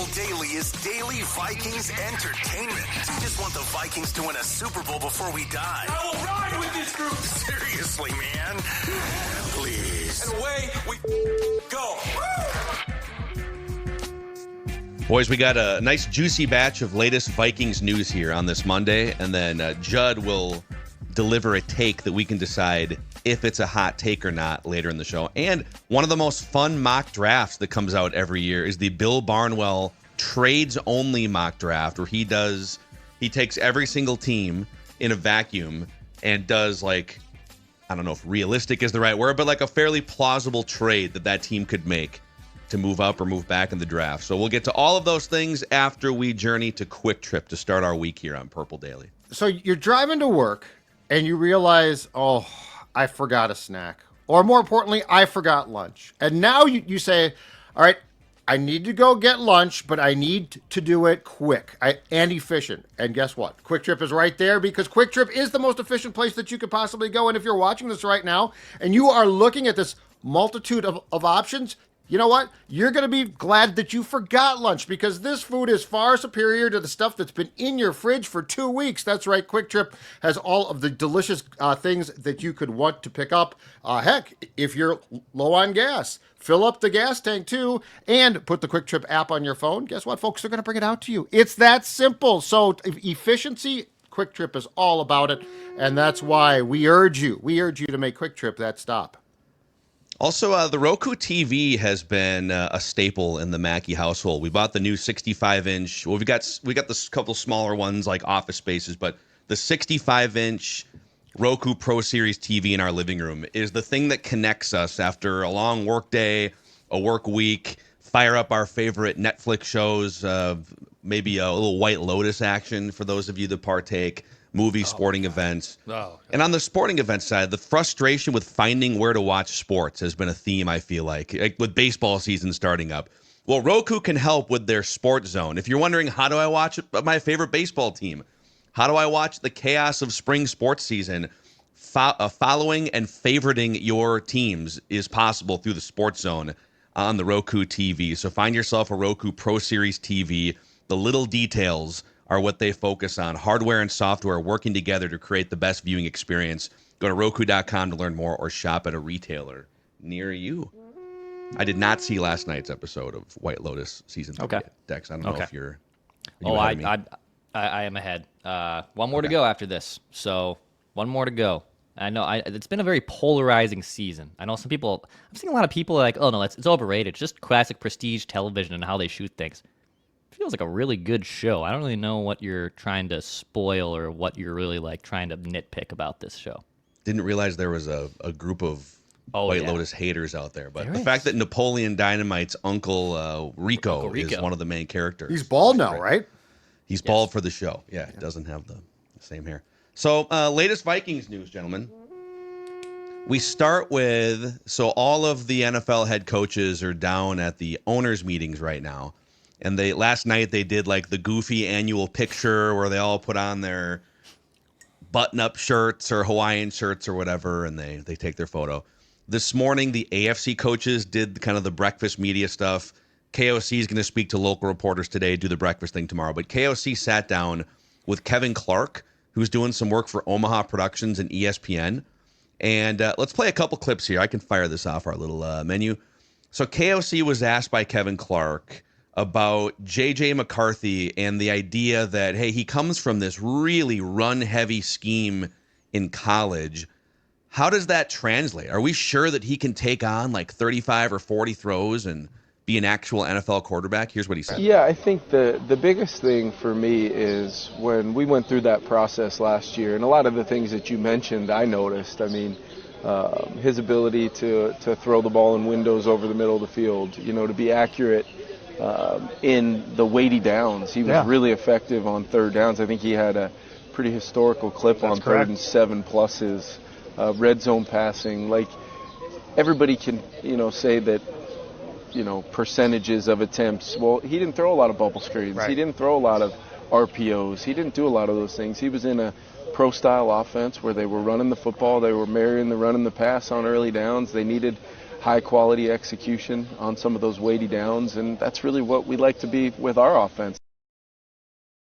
Purple Daily is daily Vikings entertainment. We just want the Vikings to win a Super Bowl before we die. I will ride with this group. Seriously, man. Please. And away we go. Boys, we got a nice juicy batch of latest Vikings news here on this Monday, and then Judd will deliver a take that we can decide if it's a hot take or not later in the show. And one of the most fun mock drafts that comes out every year is the Bill Barnwell trades only mock draft, where he takes every single team in a vacuum and does, like, I don't know if realistic is the right word, but like a fairly plausible trade that team could make to move up or move back in the draft. So we'll get to all of those things after we journey to Quick Trip to start our week here on Purple Daily. So you're driving to work and you realize, oh, I forgot a snack. Or more importantly, I forgot lunch. And now you say, all right, I need to go get lunch, but I need to do it quick and efficient. And guess what? Quick Trip is right there, because Quick Trip is the most efficient place that you could possibly go. And if you're watching this right now and you are looking at this multitude of options, you know what? You're going to be glad that you forgot lunch, because this food is far superior to the stuff that's been in your fridge for 2 weeks. That's right. Quick Trip has all of the delicious things that you could want to pick up. Heck, if you're low on gas, fill up the gas tank too, and put the Quick Trip app on your phone. Guess what, folks? They're going to bring it out to you. It's that simple. So efficiency, Quick Trip is all about it. And that's why we urge you to make Quick Trip that stop. Also, the Roku TV has been a staple in the Mackey household. We bought the new 65-inch. Well, we got this couple smaller ones like Office Spaces, but the 65-inch Roku Pro Series TV in our living room is the thing that connects us after a long work day, a work week. Fire up our favorite Netflix shows, maybe a little White Lotus action for those of you that partake. Movies, sporting events. And on the sporting event side, the frustration with finding where to watch sports has been a theme, I feel like with baseball season starting up. Well, Roku can help with their Sports Zone. If you're wondering, how do I watch my favorite baseball team? How do I watch the chaos of spring sports season? Following and favoriting your teams is possible through the Sports Zone on the Roku TV. So find yourself a Roku Pro Series TV. The little details are what they focus on. Hardware and software working together to create the best viewing experience. Go to Roku.com to learn more, or shop at a retailer near you. I did not see last night's episode of White Lotus season 3 yet. Dex, I don't know if you're ahead of me? I am ahead. One more to go after this. So one more to go. I know it's been a very polarizing season. I know some people, I'm seeing a lot of people like, oh no, it's overrated. It's just classic prestige television and how they shoot things. Feels like a really good show. I don't really know what you're trying to spoil or what you're really like trying to nitpick about this show. Didn't realize there was a group of White Lotus haters out there. But the fact that Napoleon Dynamite's uncle Rico is one of the main characters. He's bald now, right? He's bald for the show. Yeah, he doesn't have the same hair. So latest Vikings news, gentlemen. We start with, so all of the NFL head coaches are down at the owners' meetings right now. And last night they did like the goofy annual picture where they all put on their button-up shirts or Hawaiian shirts or whatever, and they take their photo. This morning, the AFC coaches did kind of the breakfast media stuff. KOC is going to speak to local reporters today, do the breakfast thing tomorrow. But KOC sat down with Kevin Clark, who's doing some work for Omaha Productions and ESPN. And let's play a couple clips here. I can fire this off our little menu. So KOC was asked by Kevin Clark about JJ McCarthy and the idea that, hey, he comes from this really run-heavy scheme in college. How does that translate? Are we sure that he can take on like 35 or 40 throws and be an actual NFL quarterback? Here's what he said. Yeah, I think the biggest thing for me is when we went through that process last year, and a lot of the things that you mentioned, I noticed. I mean, his ability to throw the ball in windows over the middle of the field, to be accurate in the weighty downs. He was really effective on third downs. I think he had a pretty historical clip on 3rd and 7 plus his red zone passing. Like, everybody can, say that, percentages of attempts. Well, he didn't throw a lot of bubble screens. Right. He didn't throw a lot of RPOs. He didn't do a lot of those things. He was in a pro-style offense where they were running the football. They were marrying the run and the pass on early downs. They needed high-quality execution on some of those weighty downs, and that's really what we like to be with our offense.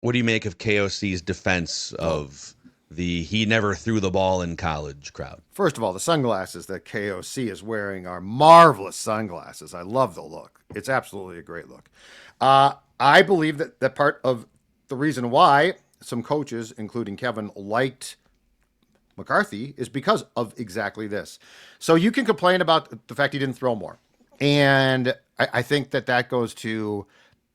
What do you make of KOC's defense of the he never threw the ball in college crowd? First of all, the sunglasses that KOC is wearing are marvelous sunglasses. I love the look. It's absolutely a great look. I believe that part of the reason why some coaches, including Kevin, liked McCarthy is because of exactly this. So you can complain about the fact he didn't throw more. And I think that goes to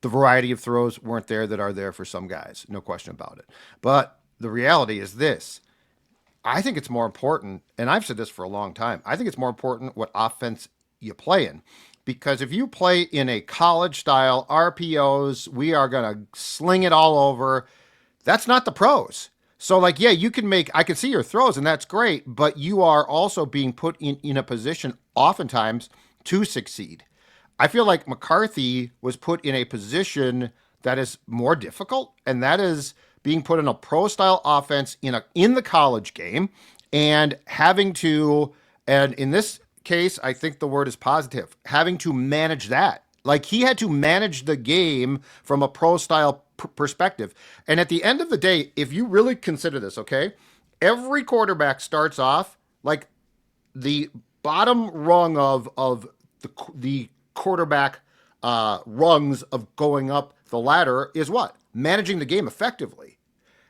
the variety of throws weren't there that are there for some guys. No question about it. But the reality is this. I think it's more important, and I've said this for a long time, I think it's more important what offense you play in. Because if you play in a college style, RPOs, we are going to sling it all over, that's not the pros. So, like, yeah, I can see your throws, and that's great, but you are also being put in a position oftentimes to succeed. I feel like McCarthy was put in a position that is more difficult, and that is being put in a pro-style offense in the college game and having to, and in this case, I think the word is positive, having to manage that. Like, he had to manage the game from a pro-style perspective. And at the end of the day, if you really consider this, okay, every quarterback starts off like the bottom rung of the quarterback rungs of going up the ladder is what? Managing the game effectively.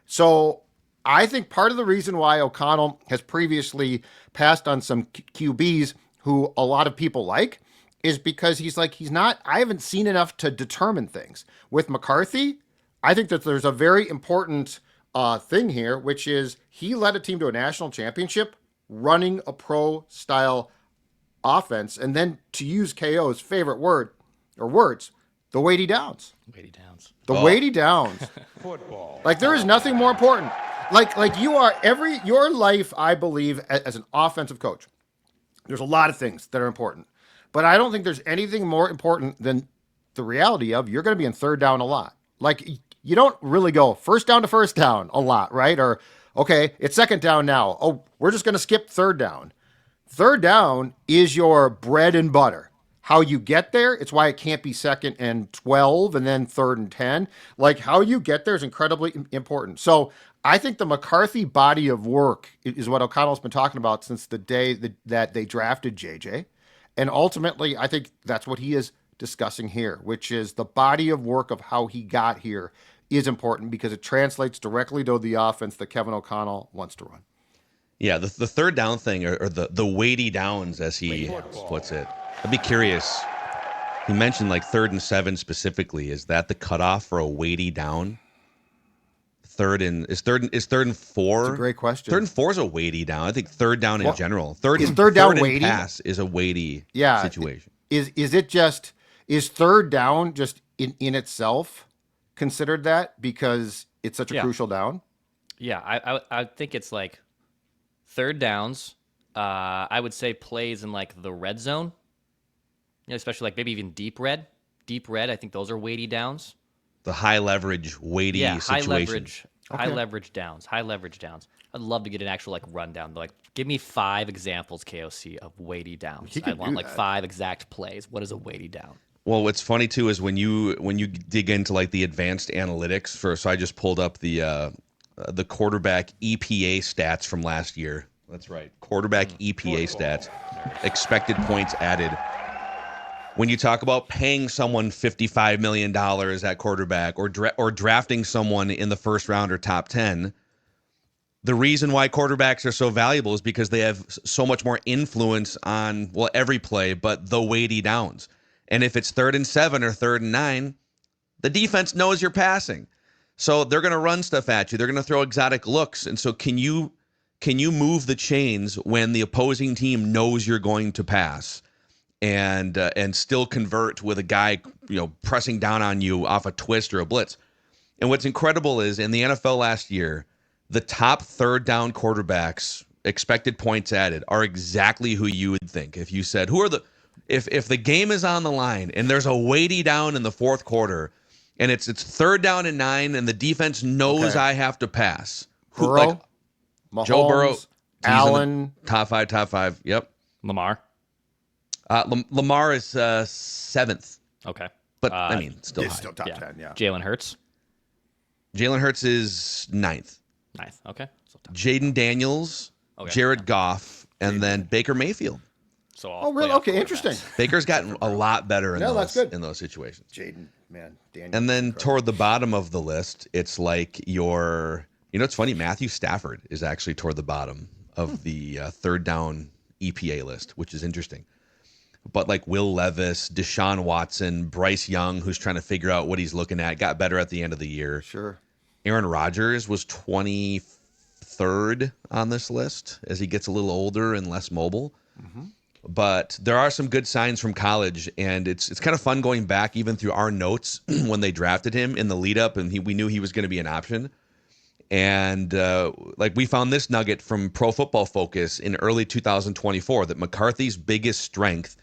So I think part of the reason why O'Connell has previously passed on some QBs who a lot of people like is because I haven't seen enough to determine things. With McCarthy, I think that there's a very important thing here, which is he led a team to a national championship running a pro-style offense, and then to use KO's favorite word or words, the weighty downs. Weighty downs. The weighty downs. Football. Like, there is nothing more important. Like you are your life, I believe, as an offensive coach. There's a lot of things that are important, but I don't think there's anything more important than the reality of you're going to be in third down a lot. Like, you don't really go first down to first down a lot, right? Or, okay, it's second down now. Oh, we're just going to skip third down. Third down is your bread and butter. How you get there, it's why it can't be second and 12 and then third and 10. Like, how you get there is incredibly important. So I think the McCarthy body of work is what O'Connell's been talking about since the day that they drafted JJ. And ultimately, I think that's what he is discussing here, which is the body of work of how he got here is important because it translates directly to the offense that Kevin O'Connell wants to run. Yeah, the third down thing or the weighty downs, as he puts it. I'd be curious. He mentioned like 3rd and 7 specifically. Is that the cutoff for a weighty down? Is third and 4? That's a great question. 3rd and 4 is a weighty down. I think third down in general. Third down and weighty? pass is a weighty situation. Is third down just in itself considered that because it's such a crucial down? Yeah, I think it's like third downs. I would say plays in like the red zone. You know, especially like maybe even deep red. Deep red, I think those are weighty downs. The high leverage, weighty situation. High leverage downs. High leverage downs. I'd love to get an actual like rundown. Like, give me 5 examples, KOC, of weighty downs. I want like 5 exact plays. What is a weighty down? Well, what's funny too is when you dig into like the advanced analytics so I just pulled up the quarterback EPA stats from last year. That's right. Quarterback EPA stats. Expected points added. When you talk about paying someone $55 million at quarterback or drafting someone in the first round or top 10, the reason why quarterbacks are so valuable is because they have so much more influence on, well, every play, but the weighty downs. And if it's 3rd and 7 or 3rd and 9, the defense knows you're passing. So they're going to run stuff at you. They're going to throw exotic looks. And so can you move the chains when the opposing team knows you're going to pass and still convert with a guy, pressing down on you off a twist or a blitz? And what's incredible is in the NFL last year, the top third down quarterbacks, expected points added, are exactly who you would think. If you said, if the game is on the line and there's a weighty down in the fourth quarter and it's 3rd down and 9 and the defense knows I have to pass. Burrow, Mahomes, Joe Burrow, Allen, top five. Yep. Lamar. Lamar is 7th, Okay. but I mean, still It's high. still top 10, yeah. Jalen Hurts, Jalen Hurts is 9th. 9th. Okay. So, Jaden Daniels, Okay. Jared Goff, and then Baker Mayfield. so all Oh, really? playoff Okay, quarterbacks. interesting. Baker's gotten a lot better in No, that's good. those situations. Jaden, man, Daniel. And then incredible. toward the bottom of the list, it's like it's funny, Matthew Stafford is actually toward the bottom of the third down EPA list, which is interesting. But like Will Levis, Deshaun Watson, Bryce Young, who's trying to figure out what he's looking at, got better at the end of the year. Sure. Aaron Rodgers was 23rd on this list as he gets a little older and less mobile. But there are some good signs from college, and it's kind of fun going back even through our notes when they drafted him in the lead up, and we knew he was going to be an option. And we found this nugget from Pro Football Focus in early 2024 that McCarthy's biggest strength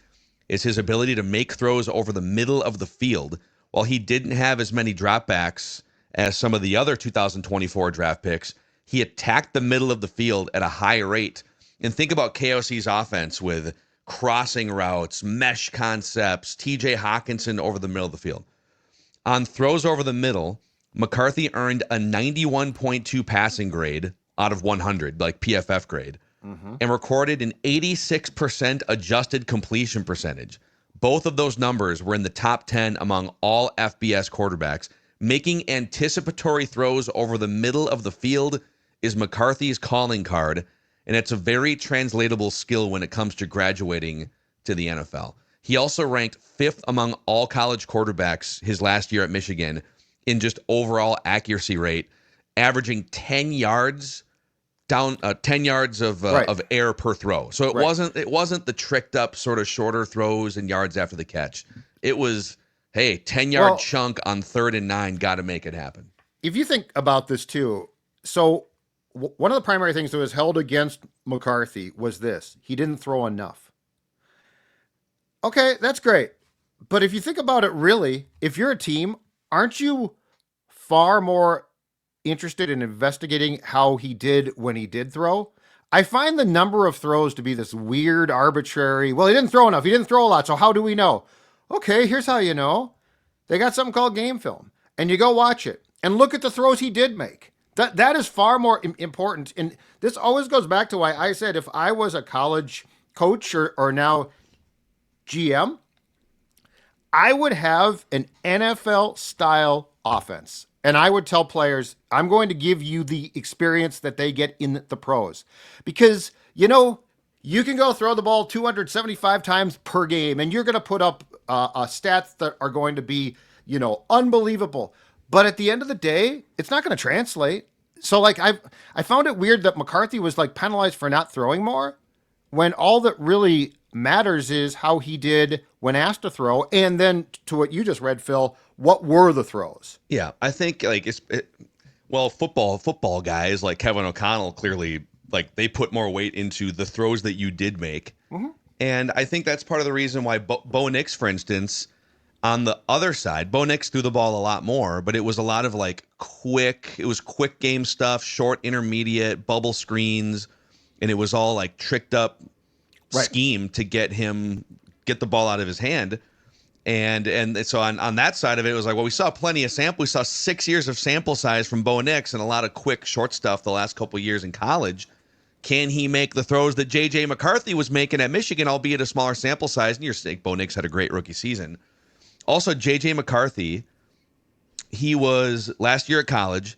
is his ability to make throws over the middle of the field. While he didn't have as many dropbacks as some of the other 2024 draft picks, he attacked the middle of the field at a high rate. And think about KOC's offense with crossing routes, mesh concepts, TJ Hawkinson over the middle of the field. On throws over the middle, McCarthy earned a 91.2 passing grade out of 100, like PFF grade, and recorded an 86% adjusted completion percentage. Both of those numbers were in the top 10 among all FBS quarterbacks. Making anticipatory throws over the middle of the field is McCarthy's calling card, and it's a very translatable skill when it comes to graduating to the NFL. He also ranked 5th among all college quarterbacks his last year at Michigan in just overall accuracy rate, averaging 10 yards of air per throw. So it wasn't the tricked up sort of shorter throws and yards after the catch. It was, hey, 10-yard chunk on 3rd and 9, got to make it happen. If you think about this too, so one of the primary things that was held against McCarthy was this: he didn't throw enough. Okay, that's great. But if you think about it really, if you're a team, aren't you far more interested in investigating how he did when he did throw? I find the number of throws to be this weird, arbitrary, well, he didn't throw enough. He didn't throw a lot. So how do we know? Okay, here's how you know. They got something called game film. And you go watch it and look at the throws he did make. That is far more important. And this always goes back to why I said if I was a college coach or now GM, I would have an NFL-style offense. And I would tell players, I'm going to give you the experience that they get in the pros. Because, you can go throw the ball 275 times per game, and you're going to put up stats that are going to be, unbelievable. But at the end of the day, it's not going to translate. So, I found it weird that McCarthy was, penalized for not throwing more, when all that really matters is how he did when asked to throw. And then to what you just read, Phil, what were the throws? Yeah, I think football guys like Kevin O'Connell clearly they put more weight into the throws that you did make. Mm-hmm. And I think that's part of the reason why Bo Nix, for instance, on the other side, Bo Nix threw the ball a lot more, but it was a lot of quick game stuff, short, intermediate, bubble screens, and it was all tricked up scheme to get the ball out of his hand. And so on that side of it, it was we saw plenty of sample. We saw 6 years of sample size from Bo Nix and a lot of quick, short stuff the last couple of years in college. Can he make the throws that JJ McCarthy was making at Michigan, albeit a smaller sample size? And your sake, Bo Nix had a great rookie season. Also, JJ McCarthy, he was last year at college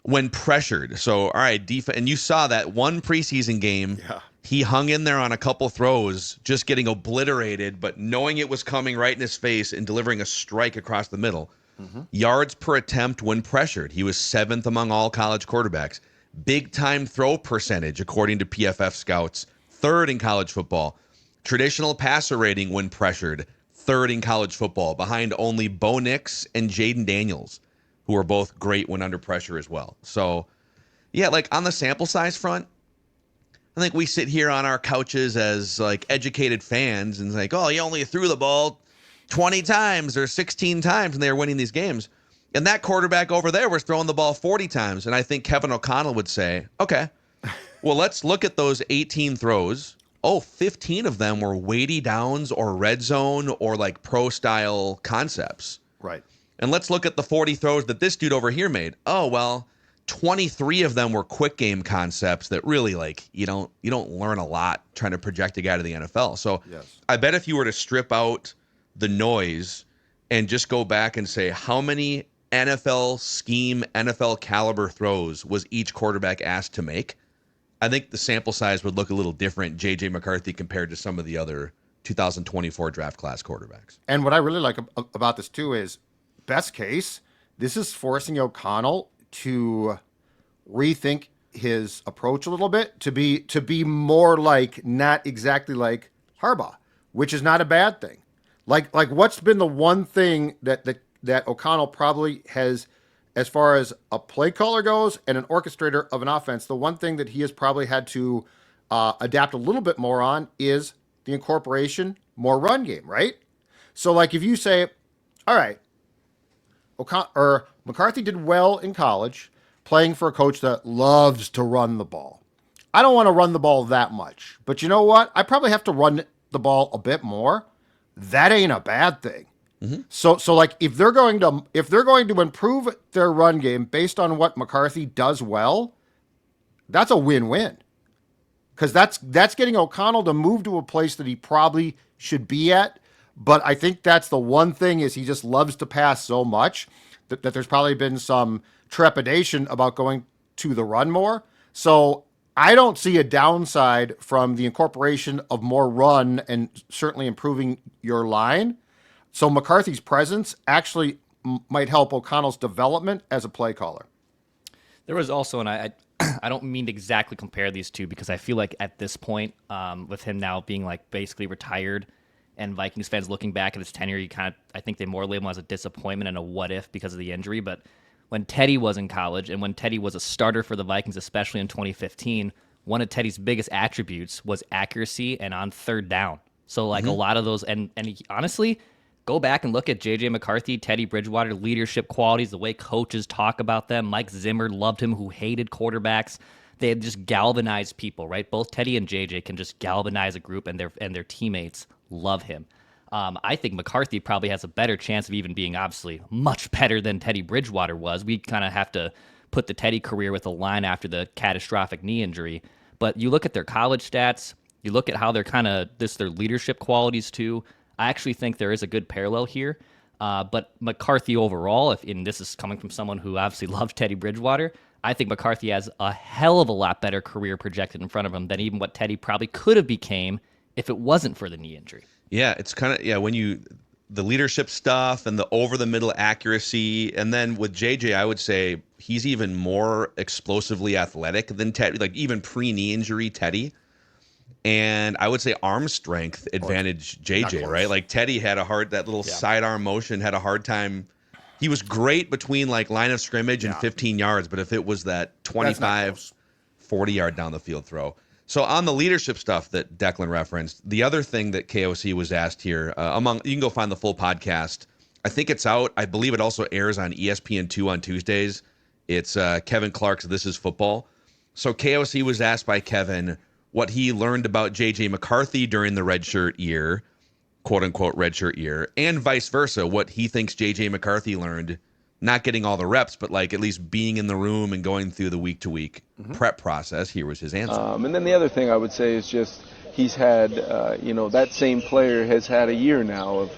when pressured. So, all right, defense, and you saw that one preseason game. Yeah. He hung in there on a couple throws, just getting obliterated, but knowing it was coming right in his face and delivering a strike across the middle. Mm-hmm. Yards per attempt when pressured. He was 7th among all college quarterbacks. Big time throw percentage, according to PFF scouts, 3rd in college football. Traditional passer rating when pressured, 3rd in college football, behind only Bo Nix and Jaden Daniels, who are both great when under pressure as well. So, yeah, on the sample size front, I think we sit here on our couches as educated fans and oh, you only threw the ball 20 times or 16 times and they were winning these games. And that quarterback over there was throwing the ball 40 times. And I think Kevin O'Connell would say, okay, well, let's look at those 18 throws 15 of them were weighty downs or red zone or like pro style concepts. Right. And let's look at the 40 throws that this dude over here made. 23 of them were quick game concepts that really like you don't learn a lot trying to project a guy to the NFL. So Yes. I bet if you were to strip out the noise and just go back and say how many NFL scheme, NFL caliber throws was each quarterback asked to make, I think the sample size would look a little different, JJ McCarthy, compared to some of the other 2024 draft class quarterbacks. And what I really like about this too is, best case, this is forcing O'Connell to rethink his approach a little bit, to be more like, not exactly like Harbaugh, which is not a bad thing. Like what's been the one thing that O'Connell probably has, as far as a play caller goes and an orchestrator of an offense, the one thing that he has probably had to adapt a little bit more on is the incorporation, more run game, right? So like if you say, all right, McCarthy did well in college playing for a coach that loves to run the ball. I don't want to run the ball that much, but you know what? I probably have to run the ball a bit more. That ain't a bad thing. Mm-hmm. So like if they're going to improve their run game based on what McCarthy does well, that's a win-win. Because that's getting O'Connell to move to a place that he probably should be at. But I think that's the one thing, is he just loves to pass so much that there's probably been some trepidation about going to the run more. So I don't see a downside from the incorporation of more run and certainly improving your line. So McCarthy's presence actually might help O'Connell's development as a play caller. There was also, and I don't mean to exactly compare these two, because I feel like at this point, with him now being like basically retired, and Vikings fans looking back at his tenure, I think they more label him as a disappointment and a what if because of the injury. But when Teddy was in college and when Teddy was a starter for the Vikings, especially in 2015, one of Teddy's biggest attributes was accuracy and on third down. So like a lot of those, and he, honestly, go back and look at JJ McCarthy, Teddy Bridgewater, leadership qualities, the way coaches talk about them. Mike Zimmer loved him, who hated quarterbacks. They had just galvanized people, right? Both Teddy and JJ can just galvanize a group, and their teammates love him. I think McCarthy probably has a better chance of even being obviously much better than Teddy Bridgewater was. We kind of have to put the Teddy career with a line after the catastrophic knee injury. But you look at their college stats, you look at how they're kind of their leadership qualities too. I actually think there is a good parallel here. But McCarthy overall, and this is coming from someone who obviously loved Teddy Bridgewater, I think McCarthy has a hell of a lot better career projected in front of him than even what Teddy probably could have became if it wasn't for the knee injury. Yeah, it's kind of, when the leadership stuff and the over the middle accuracy, and then with JJ, I would say he's even more explosively athletic than Teddy, like even pre-knee injury Teddy. And I would say arm strength advantage JJ, right? Like Teddy had that little sidearm motion, had a hard time. He was great between like line of scrimmage and 15 yards, but if it was that 25, 40 yard down the field throw. So on the leadership stuff that Declan referenced, the other thing that KOC was asked here, you can go find the full podcast. I think it's out. I believe it also airs on ESPN2 on Tuesdays. It's Kevin Clark's This Is Football. So KOC was asked by Kevin what he learned about JJ McCarthy during the redshirt year, quote unquote redshirt year, and vice versa, what he thinks JJ McCarthy learned, not getting all the reps, but like at least being in the room and going through the week to week prep process. Here was his answer. And then the other thing I would say is just he's had, that same player has had a year now of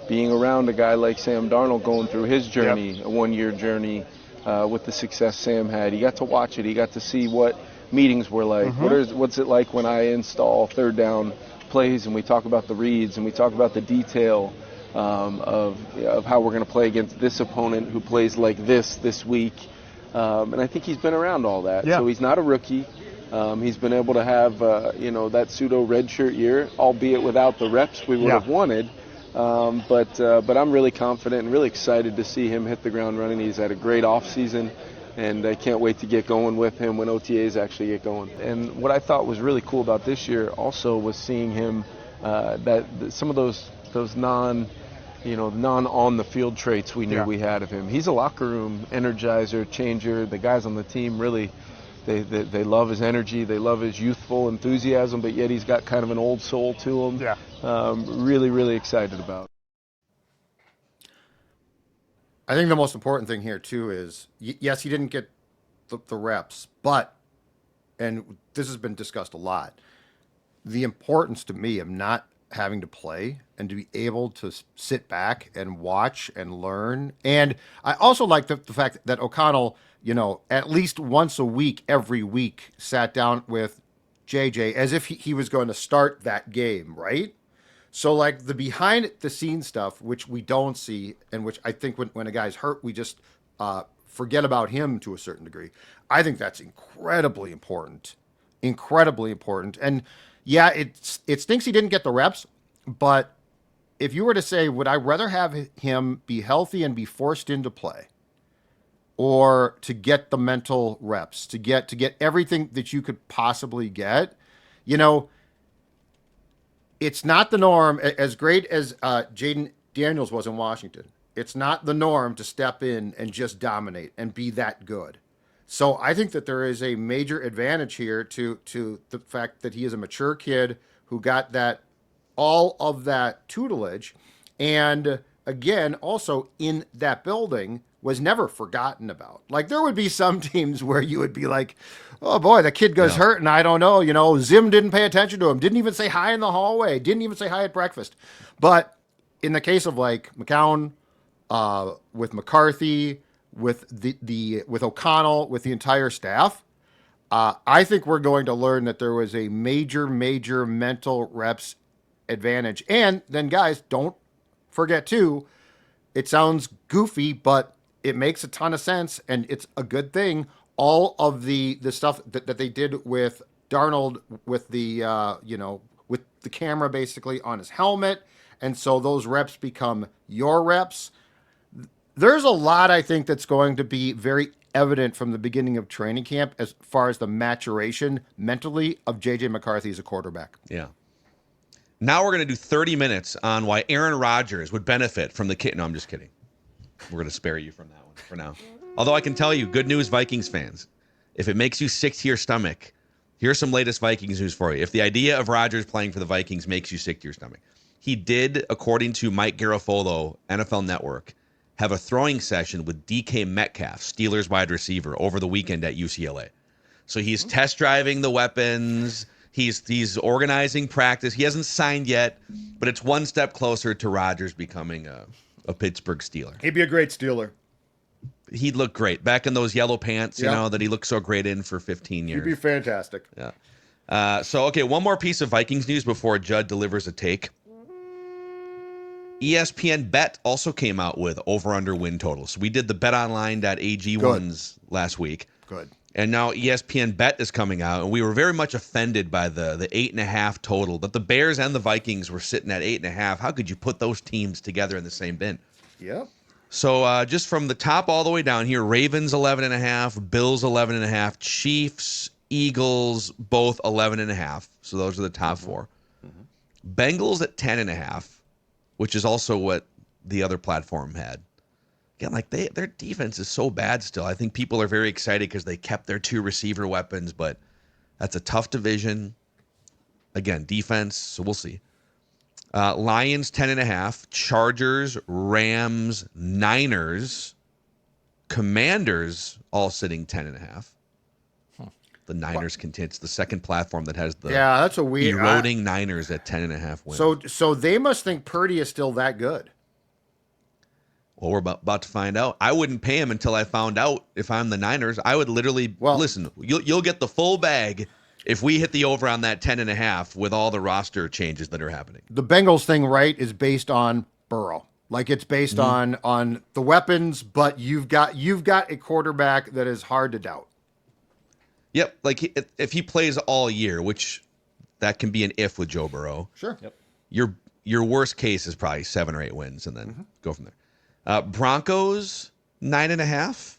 being around a guy like Sam Darnold going through his journey, a 1 year journey with the success Sam had. He got to watch it. He got to see what meetings were like. What's it like when I install third down plays and we talk about the reads and we talk about the detail of how we're going to play against this opponent who plays like this week. And I think he's been around all that. Yeah. So he's not a rookie. He's been able to have, that pseudo redshirt year, albeit without the reps we would have wanted. But I'm really confident and really excited to see him hit the ground running. He's had a great offseason, and I can't wait to get going with him when OTAs actually get going. And what I thought was really cool about this year also was seeing him, some of those non on the field traits we knew we had of him. He's a locker room energizer, changer. The guys on the team really They love his energy. They love his youthful enthusiasm, but yet he's got kind of an old soul to him. Yeah. Really, really excited about it. I think the most important thing here too is yes, he didn't get the reps, but and this has been discussed a lot. The importance to me of not having to play and to be able to sit back and watch and learn. And I also like the fact that O'Connell, at least once a week, every week, sat down with JJ as if he was going to start that game, right? So like the behind the scenes stuff, which we don't see, and which I think when a guy's hurt, we just forget about him to a certain degree. I think that's incredibly important. And yeah, it stinks he didn't get the reps, but if you were to say, would I rather have him be healthy and be forced into play, or to get the mental reps, to get everything that you could possibly get, it's not the norm. As great as Jaden Daniels was in Washington, it's not the norm to step in and just dominate and be that good. So I think that there is a major advantage here to the fact that he is a mature kid who got all of that tutelage, and again, also in that building was never forgotten about. Like there would be some teams where you would be like, oh boy, the kid goes hurt and I don't know, Zim didn't pay attention to him, didn't even say hi in the hallway, didn't even say hi at breakfast. But in the case of like McCown, with McCarthy, with with O'Connell, with the entire staff, I think we're going to learn that there was a major mental reps advantage. And then guys, don't forget too, it sounds goofy, but it makes a ton of sense, and it's a good thing. All of the stuff that they did with Darnold, with the with the camera basically on his helmet, and so those reps become your reps. There's a lot, I think, that's going to be very evident from the beginning of training camp as far as the maturation mentally of JJ McCarthy as a quarterback. Yeah. Now we're going to do 30 minutes on why Aaron Rodgers would benefit from the kit. No, I'm just kidding. We're going to spare you from that one for now. Although I can tell you, good news, Vikings fans. If it makes you sick to your stomach, here's some latest Vikings news for you. If the idea of Rodgers playing for the Vikings makes you sick to your stomach, he did, according to Mike Garafolo, NFL Network, have a throwing session with DK Metcalf, Steelers wide receiver, over the weekend at UCLA. So he's test driving the weapons. He's organizing practice. He hasn't signed yet, but it's one step closer to Rodgers becoming a Pittsburgh Steeler. He'd be a great Steeler. He'd look great back in those yellow pants, that he looked so great in for 15 years. He'd be fantastic. Yeah. So, one more piece of Vikings news before Judd delivers a take. ESPN Bet also came out with over-under win totals. We did the betonline.ag ones last week. Good. And now ESPN Bet is coming out, and we were very much offended by the 8.5 total. But the Bears and the Vikings were sitting at 8.5. How could you put those teams together in the same bin? Yep. So just from the top all the way down here, Ravens 11.5, Bills 11.5, Chiefs, Eagles both 11.5. So those are the top four. Mm-hmm. Bengals at 10.5, which is also what the other platform had. Again, like their defense is so bad still. I think people are very excited because they kept their two receiver weapons, but that's a tough division. Again, defense, so we'll see. Lions 10.5, Chargers, Rams, Niners, Commanders all sitting 10.5. The Niners continue. It's the second platform that has the that's a weird eroding Niners at 10.5 wins. So they must think Purdy is still that good. Well, we're about to find out. I wouldn't pay him until I found out if I'm the Niners. I would literally listen. You'll get the full bag if we hit the over on that 10.5 with all the roster changes that are happening. The Bengals thing, right, is based on Burrow. Like it's based on the weapons, but you've got a quarterback that is hard to doubt. Yep, like if he plays all year, which that can be an if with Joe Burrow. Sure. Yep. Your worst case is probably 7 or 8 wins, and then go from there. Broncos 9.5,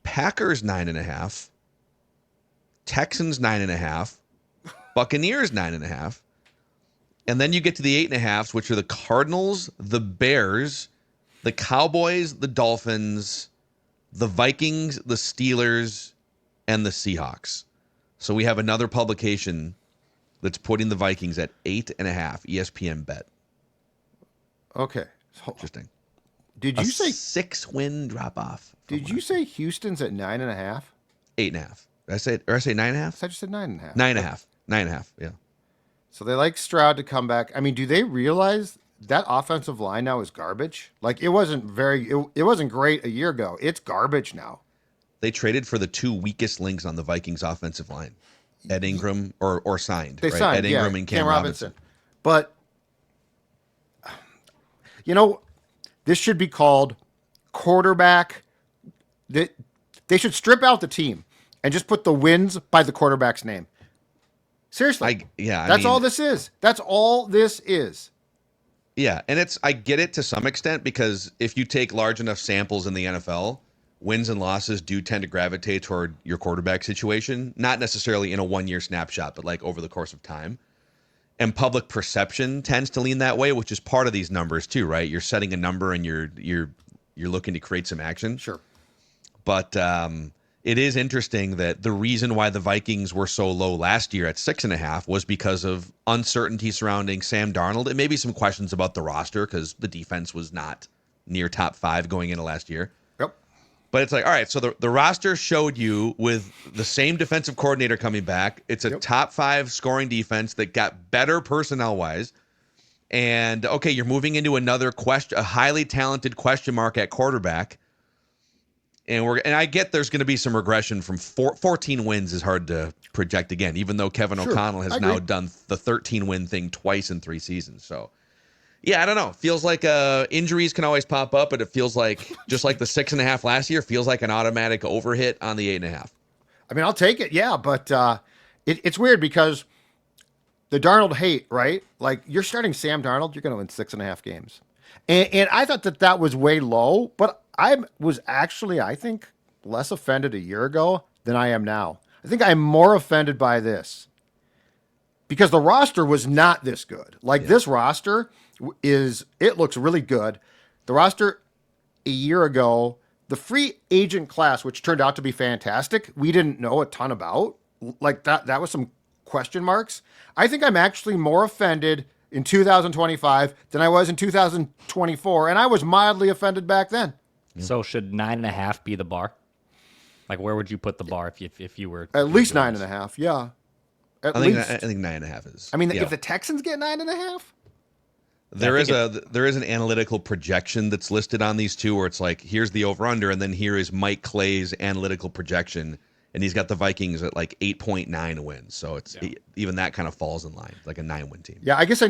Packers 9.5, Texans 9.5, Buccaneers 9.5, and then you get to the 8.5s, which are the Cardinals, the Bears, the Cowboys, the Dolphins, the Vikings, the Steelers, and the Seahawks. So we have another publication that's putting the Vikings at 8.5. ESPN bet. Okay. Interesting. Did you say 6-win drop off? Did you say Houston's at 9.5? 8.5. Did I say 9.5? I just said 9.5. 9.5. 9.5. Yeah. So they like Stroud to come back. I mean, do they realize that offensive line now is garbage? Like it wasn't great a year ago. It's garbage now. They traded for the two weakest links on the Vikings offensive line. Ed Ingram or signed. They right? signed Ed Ingram and Cam Robinson. But this should be called quarterback. They should strip out the team and just put the wins by the quarterback's name. Seriously. That's all this is. That's all this is. Yeah, and I get it to some extent because if you take large enough samples in the NFL, wins and losses do tend to gravitate toward your quarterback situation, not necessarily in a one-year snapshot, but like over the course of time. And public perception tends to lean that way, which is part of these numbers too, right? You're setting a number and you're looking to create some action. Sure. But it is interesting that the reason why the Vikings were so low last year at 6.5 was because of uncertainty surrounding Sam Darnold and maybe some questions about the roster because the defense was not near top 5 going into last year. Yep. But it's like, all right, so the roster showed you with the same defensive coordinator coming back. It's a top 5 scoring defense that got better personnel-wise. And, okay, you're moving into a highly talented question mark at quarterback. And I get there's going to be some regression from 14 wins is hard to project again, even though Kevin O'Connell has now done the 13-win thing twice in 3 seasons. So, yeah, I don't know. Feels like injuries can always pop up, but it feels like just like the 6.5 last year feels like an automatic overhit on the 8.5. I mean, I'll take it, yeah, but it's weird because the Darnold hate, right? Like you're starting Sam Darnold, you're going to win 6.5 games, and I thought that was way low, but I was actually, I think, less offended a year ago than I am now. I think I'm more offended by this because the roster was not this good. This roster it looks really good. The roster a year ago, the free agent class, which turned out to be fantastic, we didn't know a ton about. Like that was some question marks. I think I'm actually more offended in 2025 than I was in 2024, and I was mildly offended back then. So should 9.5 be the bar? Like, where would you put the bar if you were at least 9.5? Yeah, I think 9.5 is. I mean, if the Texans get 9.5, there is an analytical projection that's listed on these two where it's like here's the over under, and then here is Mike Clay's analytical projection, and he's got the Vikings at like 8.9 wins. So it's even that kind of falls in line, like a 9-win team. Yeah, I guess I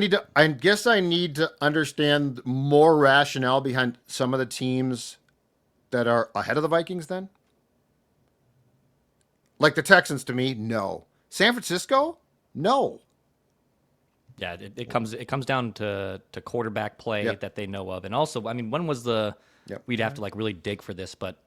need to understand more rationale behind some of the teams that are ahead of the Vikings then? Like the Texans to me, no. San Francisco? No. Yeah, it comes down to quarterback play that they know of. And also, I mean, when was we'd have to like really dig for this, but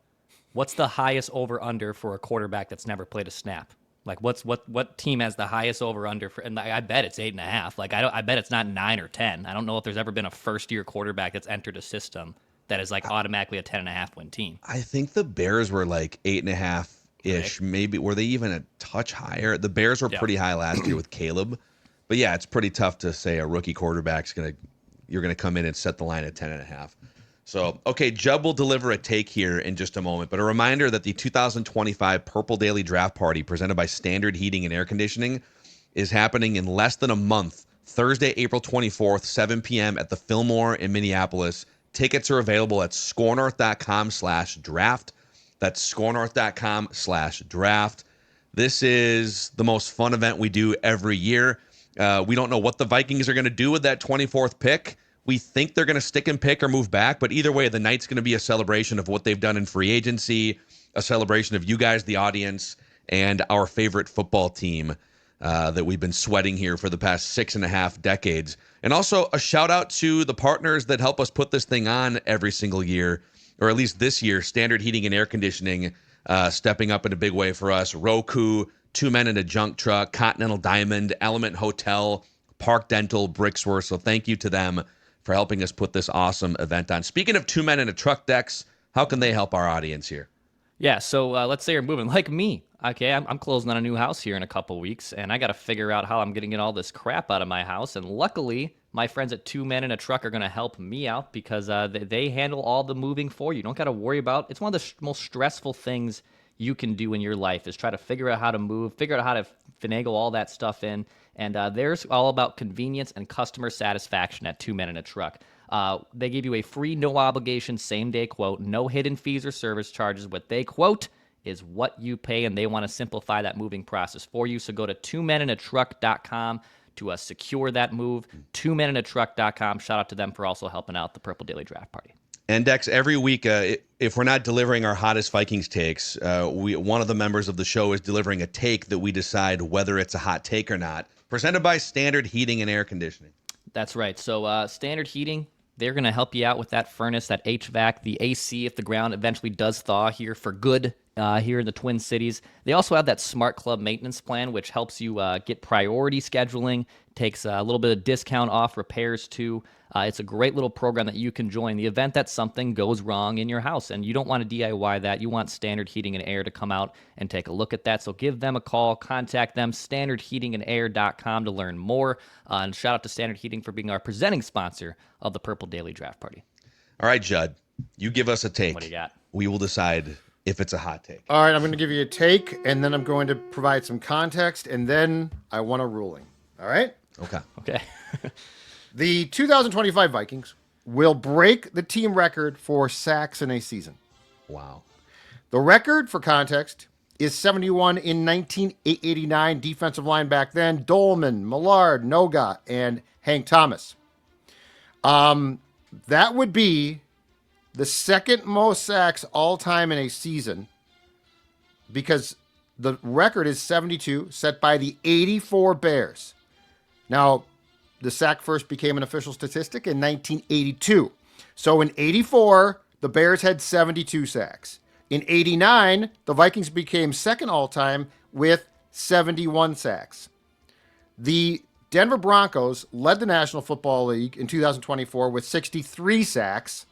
what's the highest over under for a quarterback that's never played a snap? Like what team has the highest over under for? And I bet it's 8.5. Like I bet it's not 9 or 10. I don't know if there's ever been a first year quarterback that's entered a system that is like automatically a 10.5 win team. I think the Bears were like 8.5 ish. Okay. Maybe were they even a touch higher? The Bears were pretty high last year with Caleb, but yeah, it's pretty tough to say a rookie quarterback's you're gonna come in and set the line at 10.5. So, okay, Judd will deliver a take here in just a moment, but a reminder that the 2025 Purple Daily Draft Party presented by Standard Heating and Air Conditioning is happening in less than a month, Thursday, April 24th, 7 p.m. at the Fillmore in Minneapolis. Tickets are available at scorenorth.com/draft. That's scorenorth.com/draft. This is the most fun event we do every year. We don't know what the Vikings are going to do with that 24th pick. We think they're going to stick and pick or move back, but either way, the night's going to be a celebration of what they've done in free agency, a celebration of you guys, the audience, and our favorite football team that we've been sweating here for the past 6.5 decades. And also a shout out to the partners that help us put this thing on every single year, or at least this year, Standard Heating and Air Conditioning stepping up in a big way for us. Roku, 2 Men in a Junk Truck, Continental Diamond, Element Hotel, Park Dental, Bricksworth. So thank you to them for helping us put this awesome event on. Speaking of 2 Men in a Truck decks, how can they help our audience here? Yeah, so let's say you're moving like me. Okay, I'm closing on a new house here in a couple weeks, and I got to figure out how I'm going to get all this crap out of my house. And luckily, my friends at 2 Men in a Truck are going to help me out because they handle all the moving for you. You don't got to worry about. It's one of the most stressful things you can do in your life is try to figure out how to move, figure out how to finagle all that stuff in. And there's all about convenience and customer satisfaction at 2 Men in a Truck. They give you a free, no obligation, same day quote, no hidden fees or service charges. What they quote is what you pay, and they want to simplify that moving process for you. So go to 2meninatruck.com to secure that move. 2meninatruck.com. Shout out to them for also helping out the Purple Daily Draft Party. And Dex, every week, if we're not delivering our hottest Vikings takes, one of the members of the show is delivering a take that we decide whether it's a hot take or not. Presented by Standard Heating and Air Conditioning. That's right. So Standard Heating, they're going to help you out with that furnace, that HVAC, the AC if the ground eventually does thaw here for good here in the Twin Cities. They also have that Smart Club maintenance plan, which helps you get priority scheduling, takes a little bit of discount off repairs too. It's a great little program that you can join the event that something goes wrong in your house, and you don't want to DIY that. You want Standard Heating and Air to come out and take a look at that. So give them a call, contact them, standardheatingandair.com to learn more. And shout out to Standard Heating for being our presenting sponsor of the Purple Daily Draft Party. All right, Judd, you give us a take. What do you got? We will decide if it's a hot take. All right, I'm going to give you a take, and then I'm going to provide some context, and then I want a ruling. All right? Okay. The 2025 Vikings will break the team record for sacks in a season. Wow. The record, for context, is 71 in 1989. Defensive line back then, Dolman, Millard, Noga, and Hank Thomas. That would be the second most sacks all time in a season because the record is 72, set by the 84 Bears. Now, the sack first became an official statistic in 1982. So in 84, the Bears had 72 sacks. In 89, the Vikings became second all-time with 71 sacks. The Denver Broncos led the National Football League in 2024 with 63 sacks.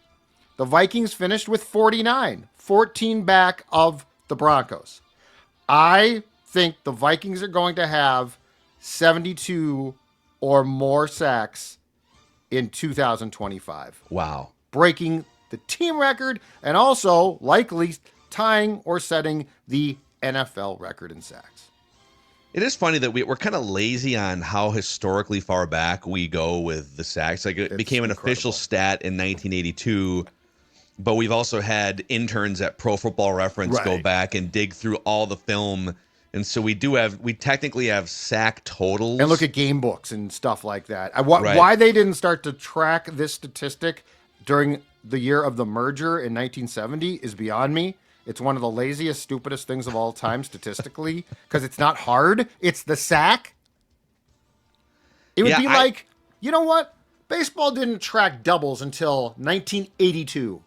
The Vikings finished with 49, 14 back of the Broncos. I think the Vikings are going to have 72 or more sacks in 2025. Wow. Breaking the team record and also likely tying or setting the NFL record in sacks. It is funny that we're kind of lazy on how historically far back we go with the sacks. Like it became an official stat in 1982, but we've also had interns at Pro Football Reference go back and dig through all the film. And so we technically have sack totals. And look at game books and stuff like that. Why they didn't start to track this statistic during the year of the merger in 1970 is beyond me. It's one of the laziest, stupidest things of all time statistically because it's not hard. It's the sack. It would be like, you know what? Baseball didn't track doubles until 1982.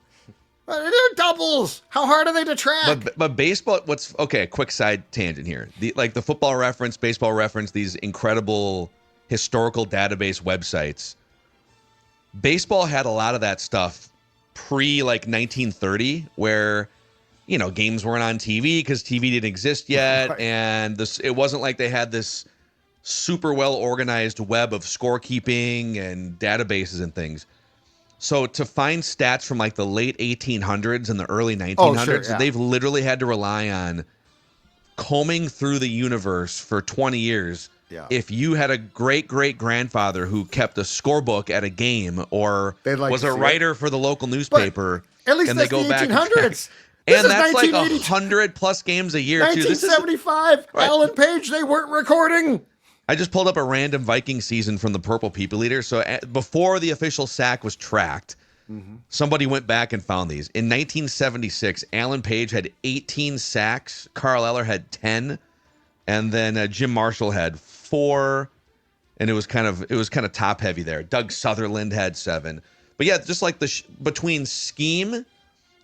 They're doubles. How hard are they to track? But baseball, quick side tangent here. The Football Reference, Baseball Reference, these incredible historical database websites. Baseball had a lot of that stuff pre 1930 where, games weren't on TV because TV didn't exist yet. Right. And it wasn't like they had this super well organized web of scorekeeping and databases and things. So to find stats from the late 1800s and the early 1900s, they've literally had to rely on combing through the universe for 20 years. Yeah. If you had a great-great-grandfather who kept a scorebook at a game or was a writer for the local newspaper, but at least and that's they go the back 1800s. And that's like 100+ games a year, 1975, too. Alan Page, they weren't recording. I just pulled up a random Viking season from the Purple People Eater. So before the official sack was tracked, somebody went back and found these. In 1976, Alan Page had 18 sacks. Carl Eller had 10. And then Jim Marshall had 4. And it was kind of top heavy there. Doug Sutherland had 7. But yeah, just like between scheme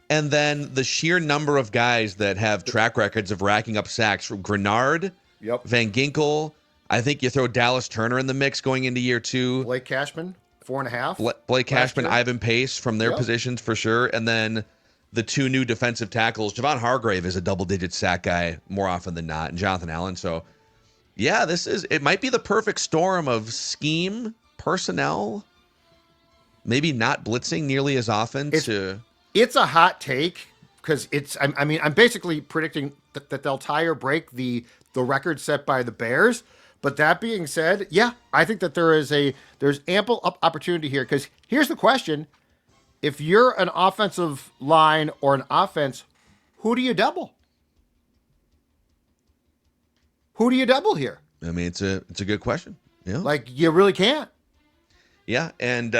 and then the sheer number of guys that have track records of racking up sacks from Grenard, Van Ginkel. I think you throw Dallas Turner in the mix going into year 2. Blake Cashman, 4.5. Blake Cashman, Ivan Pace from their positions for sure. And then the two new defensive tackles. Javon Hargrave is a double-digit sack guy more often than not, and Jonathan Allen. So, yeah, it might be the perfect storm of scheme, personnel, maybe not blitzing nearly as often. It's a hot take because I'm basically predicting that they'll tie or break the record set by the Bears. But that being said, yeah, I think that there's ample opportunity here because here's the question. If you're an offensive line or an offense, who do you double? Who do you double here? I mean, it's a good question. Yeah, Like, you really can't. yeah, and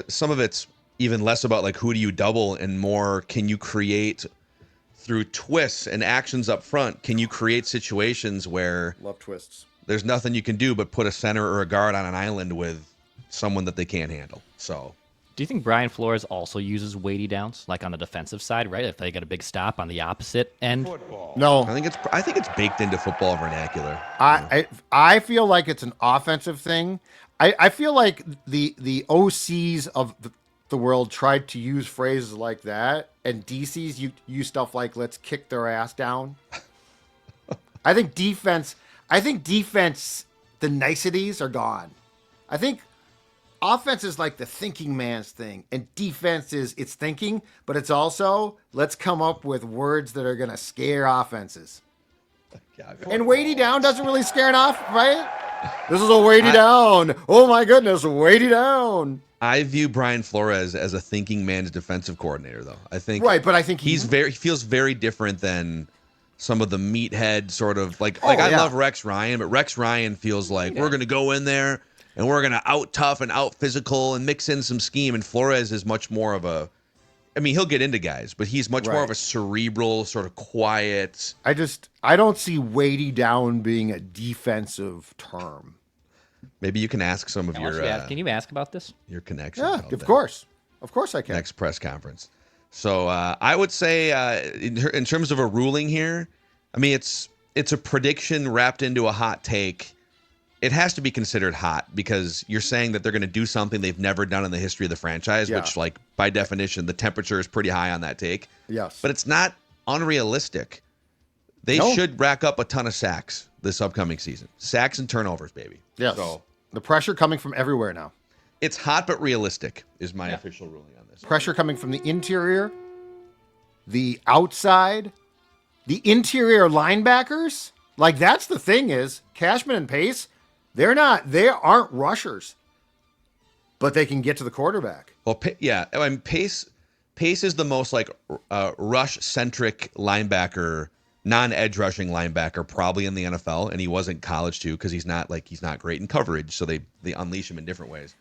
some of it's even less about like who do you double and more can you create through twists and actions up front. Can you create situations where Love twists. there's nothing you can do but put a center or a guard on an island with someone that they can't handle? So. Do you think Brian Flores also uses weighty downs, like on the defensive side, right? If they get a big stop on the opposite end? No, I think it's baked into football vernacular. I feel like it's an offensive thing. I feel like the OCs of the world tried to use phrases like that, and DCs use stuff like "let's kick their ass down." I think defense. The niceties are gone. I think offense is like the thinking man's thing, and defense is it's thinking, but it's also let's come up with words that are gonna scare offenses. And weighty down doesn't really scare an off, right? This is a weighty down. Oh my goodness, weighty down. I view Brian Flores as a thinking man's defensive coordinator, though. I think right, but I think he feels very different than some of the meathead sort of I yeah. love Rex Ryan, but Rex Ryan feels like we're gonna go in there and we're gonna out tough and out physical and mix in some scheme. And Flores is much more of he'll get into guys, but he's much more of a cerebral, sort of quiet. I don't see weighty down being a defensive term. Maybe you can ask some of your. Can you ask about this? Your connections. Yeah, of course I can. Next press conference. So I would say in terms of a ruling here, I mean it's a prediction wrapped into a hot take. It has to be considered hot because you're saying that they're going to do something they've never done in the history of the franchise, which, like, by definition, the temperature is pretty high on that take. Yes. But it's not unrealistic. They should rack up a ton of sacks this upcoming season. Sacks and turnovers, baby. Yes. So the pressure coming from everywhere now. it's hot but realistic is my official ruling on this. Pressure coming from the interior, the outside, the interior linebackers. Like, that's the thing is, Cashman and Pace, they aren't rushers, but they can get to the quarterback. Well, yeah, I mean, Pace is the most like rush-centric linebacker, non-edge rushing linebacker probably in the NFL, and he was in college too because he's not great in coverage, so they unleash him in different ways.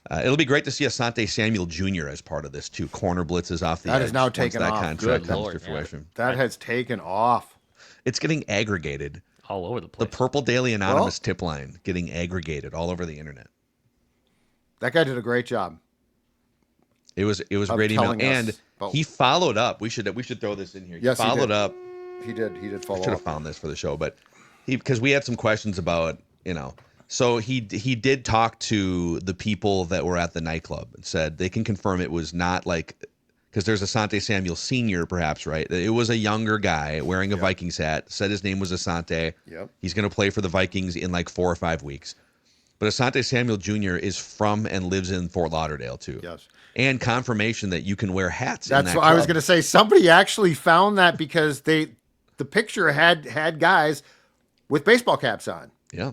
It'll be great to see Asante Samuel Jr. as part of this too. Corner blitzes off the edge. That is now taken off. Contract Good comes Lord, to fruition. That has taken off. It's getting aggregated. All over the place. The Purple Daily Anonymous tip line getting aggregated all over the internet. That guy did a great job. It was a great email, and he followed up. We should throw this in here. Yes, he followed up. He did follow up. I should have found this for the show, but because we had some questions about So he did talk to the people that were at the nightclub and said they can confirm it was not like. Because there's Asante Samuel Sr., perhaps, right? It was a younger guy wearing a Vikings hat, said his name was Asante. Yep. He's going to play for the Vikings in like 4 or 5 weeks. But Asante Samuel Jr. is from and lives in Fort Lauderdale, too. Yes. And confirmation that you can wear hats That's in that what club. I was going to say. Somebody actually found that because the picture had guys with baseball caps on. Yeah.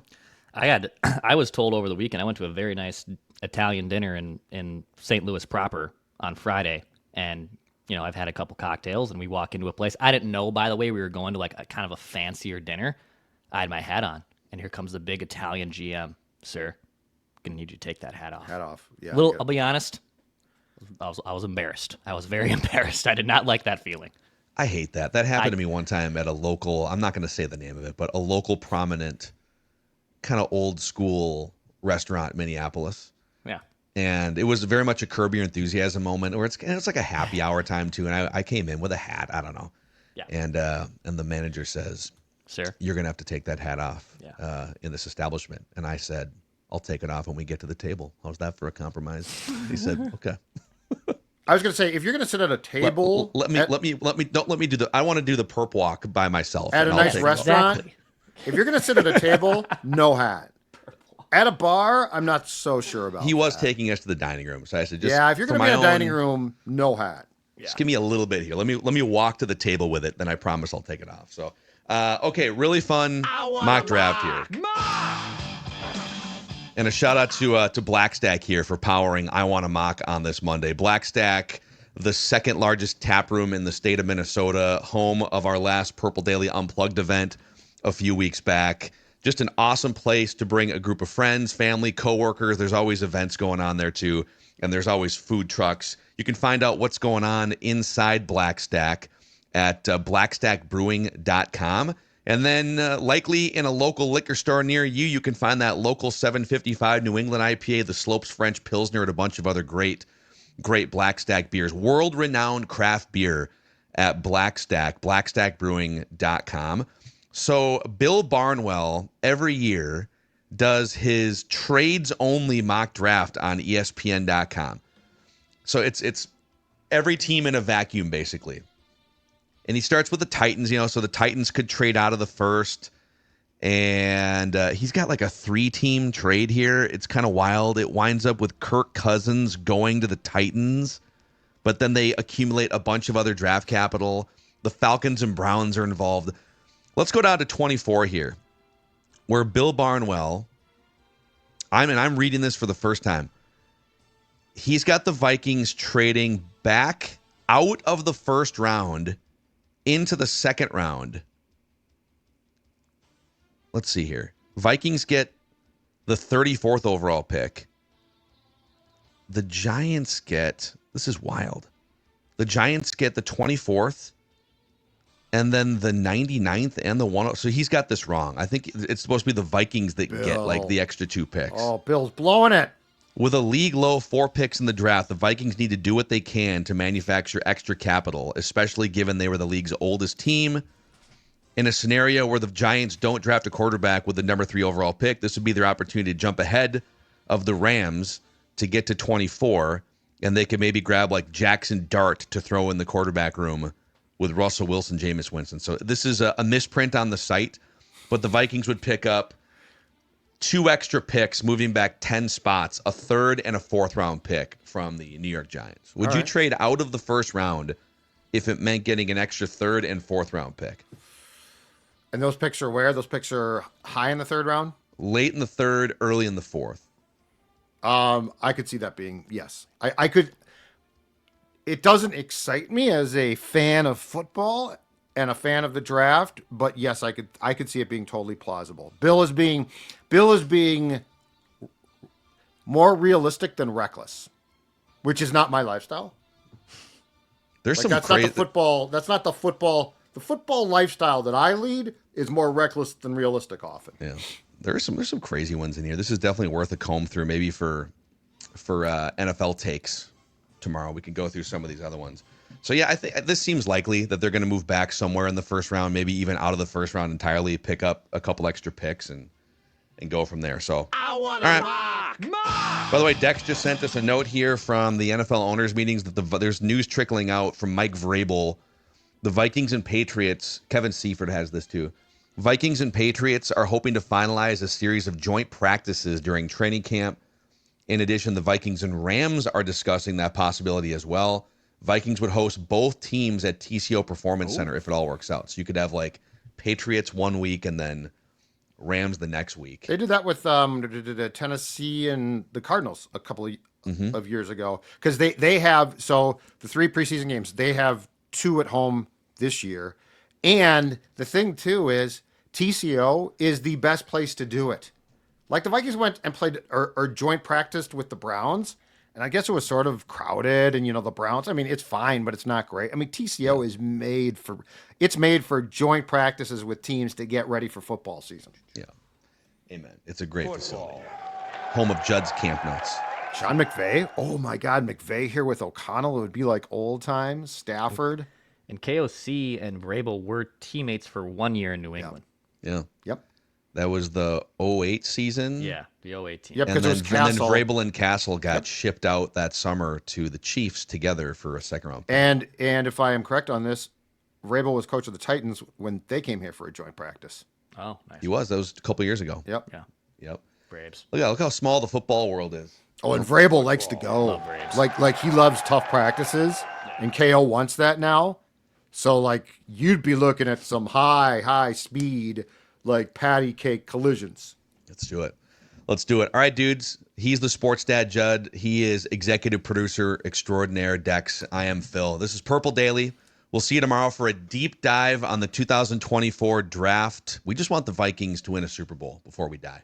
I was told over the weekend, I went to a very nice Italian dinner in St. Louis proper on Friday. And, I've had a couple cocktails and we walk into a place. I didn't know, by the way, we were going to like a kind of a fancier dinner. I had my hat on and here comes the big Italian GM. Sir, gonna need you to take that hat off. Hat off. Yeah. I'll be honest. I was embarrassed. I was very embarrassed. I did not like that feeling. I hate that. That happened to me one time at a local, I'm not going to say the name of it, but a local prominent kind of old school restaurant in Minneapolis. Yeah. And it was very much a Curb Your Enthusiasm moment, or it's like a happy hour time too. And I came in with a hat. I don't know. Yeah. And the manager says, "Sir, you're gonna have to take that hat off in this establishment." And I said, "I'll take it off when we get to the table." How's that for a compromise? He said, "Okay." I was gonna say, if you're gonna sit at a table, Let me don't let me do the. I want to do the perp walk by myself at a and I'll nice take it. restaurant. Exactly. If you're gonna sit at a table, no hat. At a bar, I'm not so sure about. He was that. taking us to the dining room, so I said, just Yeah, if you're for gonna be in my a dining own- room, no hat. Just give me a little bit here. Let me walk to the table with it. Then I promise I'll take it off. So, okay, really fun mock draft here. And a shout out to Blackstack here for powering I Want to Mock on this Monday. Blackstack, the second largest tap room in the state of Minnesota, home of our last Purple Daily Unplugged event a few weeks back. Just an awesome place to bring a group of friends, family, coworkers. There's always events going on there too, and there's always food trucks. You can find out what's going on inside Blackstack at blackstackbrewing.com. And then likely in a local liquor store near you, you can find that local 755 New England IPA, the Slopes French Pilsner, and a bunch of other great Blackstack beers. World-renowned craft beer at Blackstack, blackstackbrewing.com. So Bill Barnwell every year does his trades-only mock draft on ESPN.com. So it's every team in a vacuum, basically. And he starts with the Titans, so the Titans could trade out of the first. And he's got like a 3-team trade here. It's kind of wild. It winds up with Kirk Cousins going to the Titans, but then they accumulate a bunch of other draft capital. The Falcons and Browns are involved. Let's go down to 24 here, where Bill Barnwell, I'm reading this for the first time. He's got the Vikings trading back out of the first round into the second round. Let's see here. Vikings get the 34th overall pick. The Giants get, this is wild. The Giants get the 24th and then the 99th and the 1. So he's got this wrong. I think it's supposed to be the Vikings that get like the extra 2 picks. Oh, Bill's blowing it. With a league low 4 picks in the draft, the Vikings need to do what they can to manufacture extra capital, especially given they were the league's oldest team. In a scenario where the Giants don't draft a quarterback with the number 3 overall pick, this would be their opportunity to jump ahead of the Rams to get to 24, and they could maybe grab like Jackson Dart to throw in the quarterback room with Russell Wilson, Jameis Winston. So this is a misprint on the site, but the Vikings would pick up 2 extra picks, moving back 10 spots, a 3rd and a 4th round pick from the New York Giants. Would you trade out of the first round if it meant getting an extra 3rd and 4th round pick? And those picks are where? Those picks are high in the 3rd round? Late in the 3rd, early in the 4th. I could see that being, yes. I could. It doesn't excite me as a fan of football and a fan of the draft, but yes, I could see it being totally plausible. Bill is being more realistic than reckless, which is not my lifestyle. There's some that's crazy not the football. That's not the football. The football lifestyle that I lead is more reckless than realistic often. Yeah, there's some crazy ones in here. This is definitely worth a comb through, maybe for NFL takes tomorrow. We can go through some of these other ones. So yeah, I think this seems likely that they're going to move back somewhere in the first round, maybe even out of the first round entirely, pick up a couple extra picks and go from there. So, all right. By the way, Dex just sent us a note here from the NFL owners meetings that there's news trickling out from Mike Vrabel. The Vikings and Patriots, Kevin Seifert has this too. Vikings and Patriots are hoping to finalize a series of joint practices during training camp. In addition, the Vikings and Rams are discussing that possibility as well. Vikings would host both teams at TCO Performance Center if it all works out. So you could have like Patriots one week and then Rams the next week. They did that with Tennessee and the Cardinals a couple of years ago, because they have, so the 3 preseason games, they have 2 at home this year. And the thing too is TCO is the best place to do it. Like the Vikings went and played or joint practiced with the Browns, and I guess it was sort of crowded, and the Browns, I mean, it's fine, but it's not great. I mean, TCO is made for joint practices with teams to get ready for football season. Yeah. Amen. It's a great facility. Home of Judd's Camp Nuts. Sean McVay. Oh my God, McVay here with O'Connell. It would be like old times. Stafford. And KOC and Vrabel were teammates for 1 year in New England. Yeah. Yep. That was the '08 season. Yeah, the 08 team. Yep, And because it then, was and then Castle. Vrabel and Castle got shipped out that summer to the Chiefs together for a second-round pick. And if I am correct on this, Vrabel was coach of the Titans when they came here for a joint practice. Oh, nice. He was. That was a couple years ago. Yep. Yeah, Yep. Braves. Look how small the football world is. Oh, and Vrabel likes to go. Love Braves. Like he loves tough practices, and KO wants that now. So like you'd be looking at some high speed like patty cake collisions. Let's do it. Let's do it. All right, dudes. He's the sports dad, Judd. He is executive producer extraordinaire, Dex. I am Phil. This is Purple Daily. We'll see you tomorrow for a deep dive on the 2024 draft. We just want the Vikings to win a Super Bowl before we die.